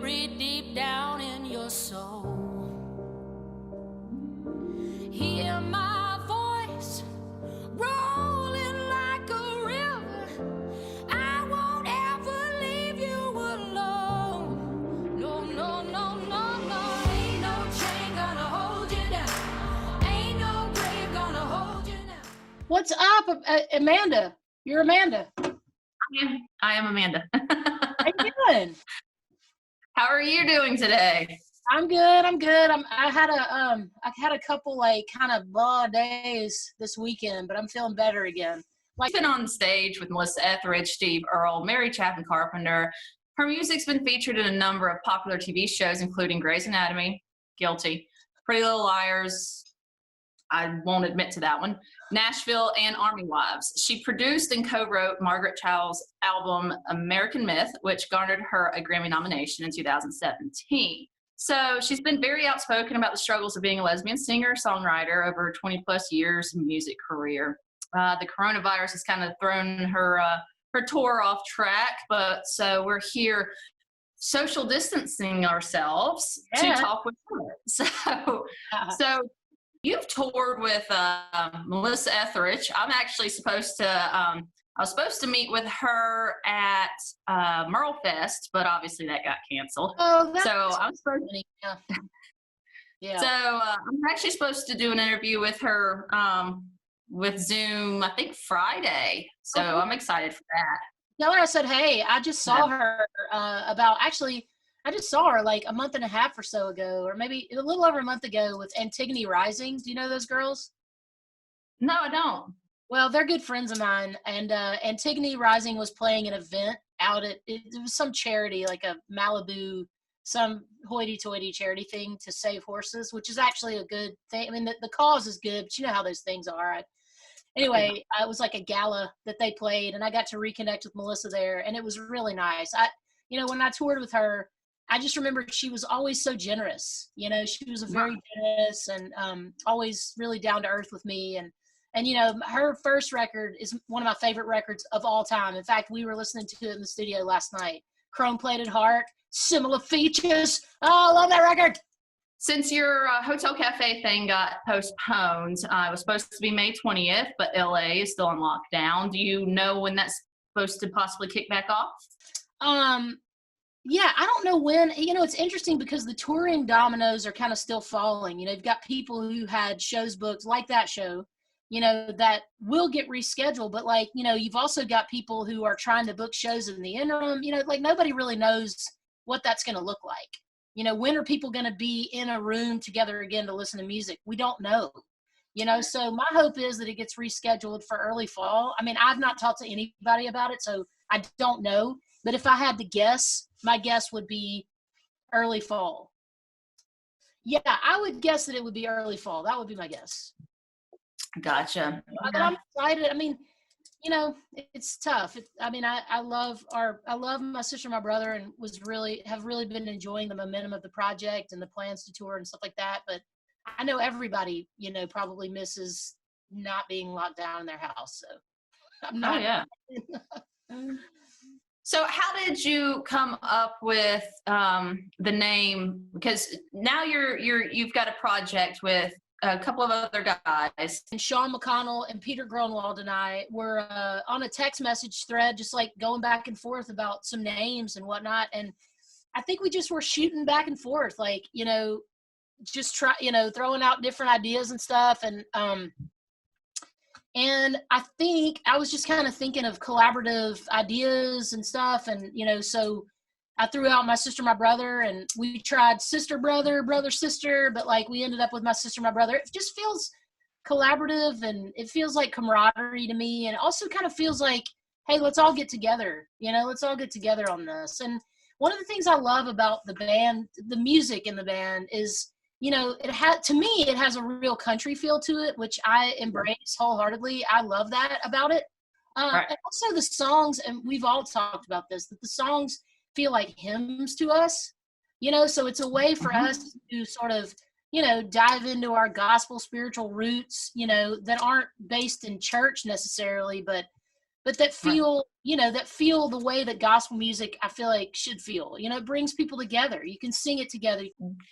breathe deep down in your soul. Hear my voice rolling like a river. I won't ever leave you alone. No, no, no, no, no. Ain't no chain gonna hold you down. Ain't no grave gonna hold you down. What's up, Amanda? You're Amanda. I am Amanda. How you doing? How are you doing today? I'm good. I had a couple like kind of blah days this weekend, but I'm feeling better again. I've been on stage with Melissa Etheridge, Steve Earle, Mary Chapman Carpenter. Her music's been featured in a number of popular TV shows, including Grey's Anatomy, Guilty, Pretty Little Liars, I won't admit to that one, Nashville, and Army Wives. She produced and co-wrote Margaret Cho's album American Myth, which garnered her a Grammy nomination in 2017. So she's been very outspoken about the struggles of being a lesbian singer-songwriter over 20 plus years in music career. The coronavirus has kind of thrown her tour off track, but so we're here social distancing ourselves to talk with her. So you've toured with Melissa Etheridge. I'm actually supposed to, I was supposed to meet with her at Merle Fest, but obviously that got canceled. Oh, that's so I'm supposed to, yeah. So I'm actually supposed to do an interview with her with Zoom, I think Friday. So I'm excited for that. Tell her I said, hey, I just saw her I just saw her like a month and a half or so ago, or maybe a little over a month ago with Antigone Rising. Do you know those girls? No, I don't. Well, they're good friends of mine. And Antigone Rising was playing an event out at, it was some charity, like a Malibu, some hoity-toity charity thing to save horses, which is actually a good thing. I mean, the cause is good, but you know how those things are. Anyway, it was like a gala that they played, and I got to reconnect with Melissa there, and it was really nice. When I toured with her, I just remember she was always so generous. You know, she was a very generous and always really down to earth with me. And you know, her first record is one of my favorite records of all time. In fact, we were listening to it in the studio last night. Chrome-plated heart, similar features. Oh, I love that record. Since your Hotel Cafe thing got postponed, it was supposed to be May 20th, but LA is still on lockdown. Do you know when that's supposed to possibly kick back off? Yeah, I don't know when. You know, it's interesting because the touring dominoes are kind of still falling. You know, you've got people who had shows booked, like that show, you know, that will get rescheduled. But, like, you know, you've also got people who are trying to book shows in the interim. You know, like, nobody really knows what that's going to look like. You know, when are people going to be in a room together again to listen to music? We don't know. You know, so my hope is that it gets rescheduled for early fall. I mean, I've not talked to anybody about it, so I don't know. But if I had to guess, my guess would be early fall. Yeah, I would guess that it would be early fall. That would be my guess. Gotcha. But I'm excited. I mean, you know, it's tough. I love my sister and my brother, and have really been enjoying the momentum of the project and the plans to tour and stuff like that. But I know everybody, you know, probably misses not being locked down in their house. So I'm not. Oh, yeah. So how did you come up with the name? Because now you've got a project with a couple of other guys. And Sean McConnell and Peter Gronwald and I were on a text message thread, just like going back and forth about some names and whatnot. And I think we just were shooting back and forth, like, you know, just throwing out different ideas and stuff. And I think I was just kind of thinking of collaborative ideas and stuff. And, you know, so I threw out my sister, my brother, and we tried sister, brother, brother, sister, but like we ended up with my sister, my brother. It just feels collaborative and it feels like camaraderie to me. And it also kind of feels like, hey, let's all get together, you know, let's all get together on this. And one of the things I love about the band, the music in the band is, you know, it has a real country feel to it, which I embrace wholeheartedly. I love that about it. Right. And also the songs, and we've all talked about this, that the songs feel like hymns to us, you know, so it's a way for us to sort of, you know, dive into our gospel spiritual roots, you know, that aren't based in church necessarily, but but that Right. feel, that feel the way that gospel music, I feel like, should feel. It brings people together. You can sing it together.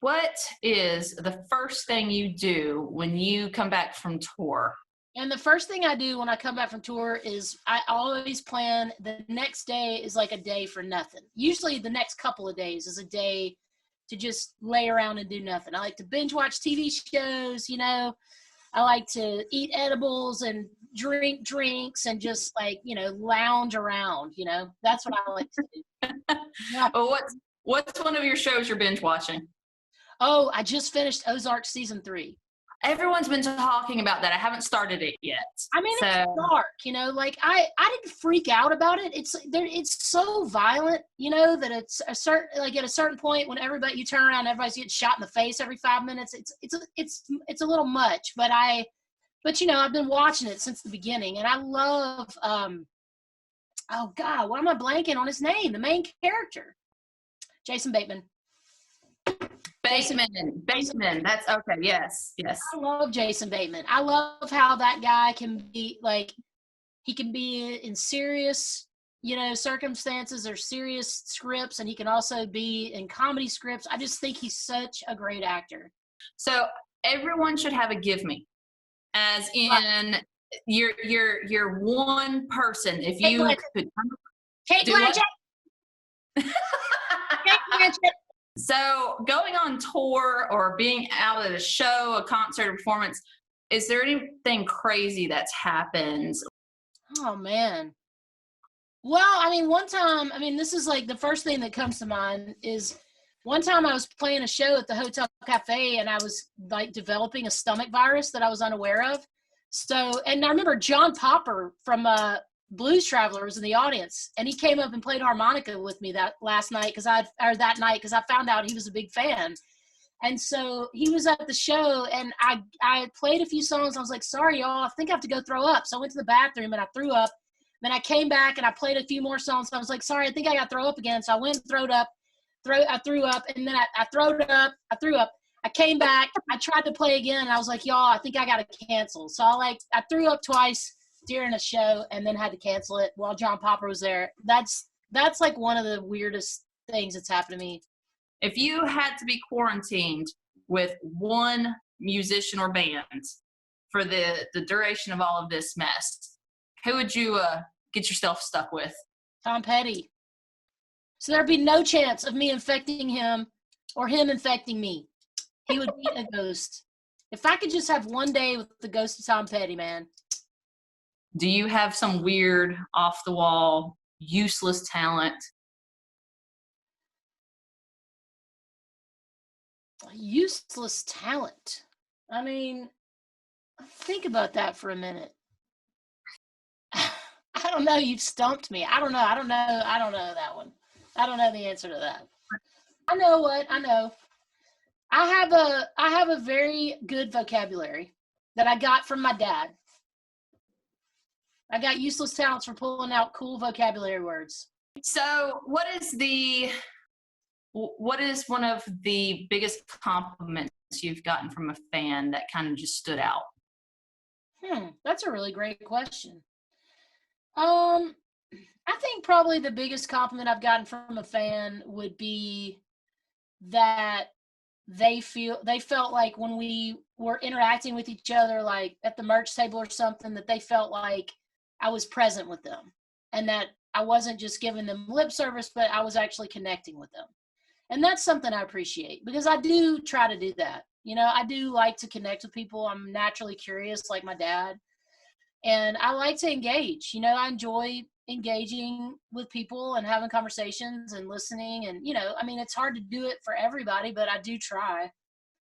What is the first thing you do when you come back from tour? And the first thing I do when I come back from tour is I always plan the next day is like a day for nothing. Usually the next couple of days is a day to just lay around and do nothing. I like to binge watch TV shows, I like to eat edibles and drink drinks and just like, lounge around, that's what I like to do. Yeah. Well, what's one of your shows you're binge watching? Oh, I just finished Ozark season 3. Everyone's been talking about that. I haven't started it yet. I mean, so. It's dark, like I didn't freak out about it. It's so violent, that it's at a certain point when you turn around, everybody's getting shot in the face every 5 minutes. It's a little much, but I've been watching it since the beginning, and I love, oh God, why am I blanking on his name? The main character, Jason Bateman. Bateman. That's okay. Yes. I love Jason Bateman. I love how that guy can be he can be in serious, circumstances or serious scripts, and he can also be in comedy scripts. I just think he's such a great actor. So everyone should have a give me, as in you're one person. If you could Kate Blanchett. Kate Blanchett. So going on tour or being out at a show, a concert, a performance, is there anything crazy that's happened? Oh, man. Well, one time, this is like the first thing that comes to mind is one time I was playing a show at the Hotel Cafe and I was like developing a stomach virus that I was unaware of. So, and I remember John Popper from Blues Traveler was in the audience, and he came up and played harmonica with me that night because I found out he was a big fan. And so he was at the show, and I played a few songs. I was like, sorry, y'all, I think I have to go throw up. So I went to the bathroom and I threw up. Then I came back and I played a few more songs. I was like, sorry, I think I got to throw up again. So I went and I threw up, and then I threw up. I came back. I tried to play again, and I was like, y'all, I think I got to cancel. So I threw up twice during a show and then had to cancel it while John Popper was there. That's like one of the weirdest things that's happened to me. If you had to be quarantined with one musician or band for the duration of all of this mess, who would you get yourself stuck with? Tom Petty. So there'd be no chance of me infecting him or him infecting me. He would be a ghost. If I could just have one day with the ghost of Tom Petty, man. Do you have some weird, off-the-wall, useless talent? Useless talent. Think about that for a minute. I don't know. You've stumped me. I don't know that one. I don't know the answer to that. I know what. I know. I have a very good vocabulary that I got from my dad. I got useless talents for pulling out cool vocabulary words. So what is one of the biggest compliments you've gotten from a fan that kind of just stood out? That's a really great question. I think probably the biggest compliment I've gotten from a fan would be that they felt like when we were interacting with each other, like at the merch table or something, that they felt like I was present with them and that I wasn't just giving them lip service, but I was actually connecting with them. And that's something I appreciate because I do try to do that. I do like to connect with people. I'm naturally curious like my dad. And I like to engage. I enjoy engaging with people and having conversations and listening. And, it's hard to do it for everybody, but I do try.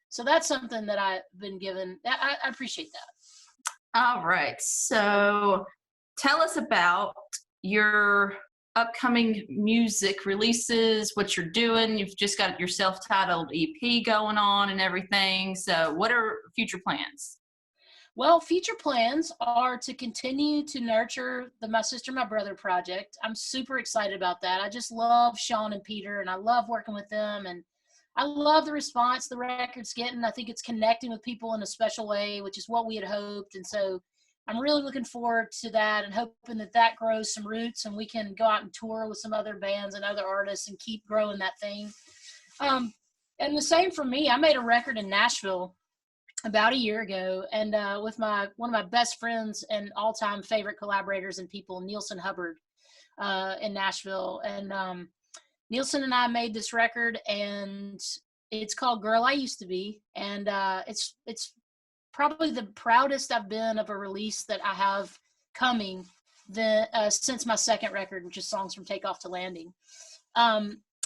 So that's something that I've been given. I appreciate that. All right. So tell us about your upcoming music releases, what you're doing. You've just got your self-titled EP going on and everything. So what are future plans? Well, future plans are to continue to nurture the My Sister, My Brother project. I'm super excited about that. I just love Sean and Peter, and I love working with them, and I love the response the record's getting. I think it's connecting with people in a special way, which is what we had hoped. And so I'm really looking forward to that and hoping that that grows some roots and we can go out and tour with some other bands and other artists and keep growing that thing. And the same for me. I made a record in Nashville about a year ago, and with one of my best friends and all-time favorite collaborators and people, Nielsen Hubbard, in Nashville. And Nielsen and I made this record, and it's called Girl I Used to Be, and it's probably the proudest I've been of a release that I have coming since my second record, which is Songs from Takeoff to Landing.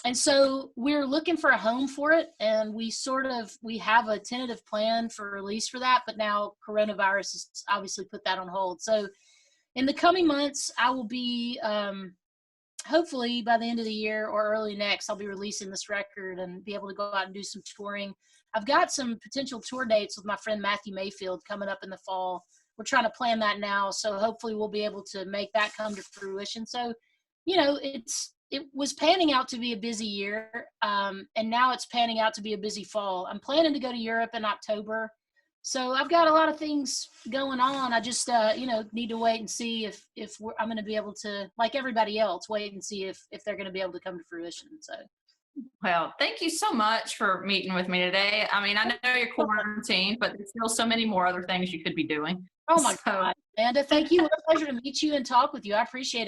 And so we're looking for a home for it, and we have a tentative plan for release for that, but now coronavirus has obviously put that on hold. So in the coming months, I will be, hopefully by the end of the year or early next, I'll be releasing this record and be able to go out and do some touring. I've got some potential tour dates with my friend Matthew Mayfield coming up in the fall. We're trying to plan that now, so hopefully we'll be able to make that come to fruition. So, it was panning out to be a busy year, and now it's panning out to be a busy fall. I'm planning to go to Europe in October, so I've got a lot of things going on. I just, need to wait and see if I'm going to be able to, like everybody else, wait and see if they're going to be able to come to fruition. So, Well, thank you so much for meeting with me today. I mean, I know you're quarantined, but there's still so many more other things you could be doing. Oh my God, Amanda, thank you. What a pleasure to meet you and talk with you. I appreciate it.